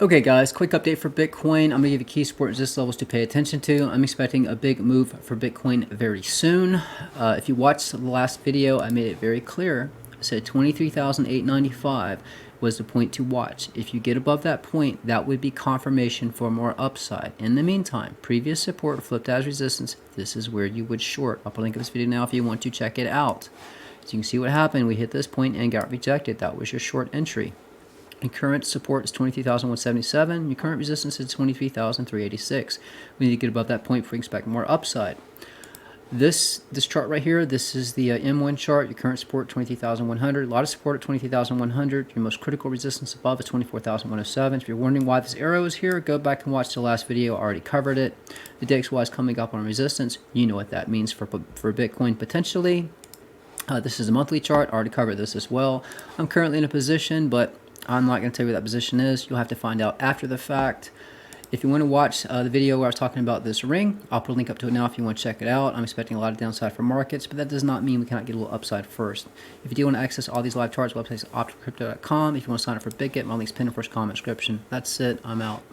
Okay guys, quick update for Bitcoin. I'm going to give you key support and resistance levels to pay attention to. I'm expecting a big move for Bitcoin very soon. If you watched the last video, I made it very clear. I said 23,895 was the point to watch. If you get above that point, that would be confirmation for more upside. In the meantime, previous support flipped as resistance. This is where you would short. I'll put a link in this video now if you want to check it out. So you can see what happened. We hit this point and got rejected. That was your short entry. Your current support is 23,177. Your current resistance is 23,386. We need to get above that point before we expect more upside. This chart right here, this is the M1 chart. Your current support 23,100. A lot of support at 23,100. Your most critical resistance above is 24,107. If you're wondering why this arrow is here, go back and watch the last video. I already covered it. The DXY is coming up on resistance. You know what that means for Bitcoin potentially. This is a monthly chart. I already covered this as well. I'm currently in a position, but I'm not going to tell you what that position is. You'll have to find out after the fact. If you want to watch the video where I was talking about this ring, I'll put a link up to it now if you want to check it out. I'm expecting a lot of downside for markets, but that does not mean we cannot get a little upside first. If you do want to access all these live charts, website is opticalcrypto.com. If you want to sign up for BitGet, my link's pinned in the first comment description. That's it. I'm out.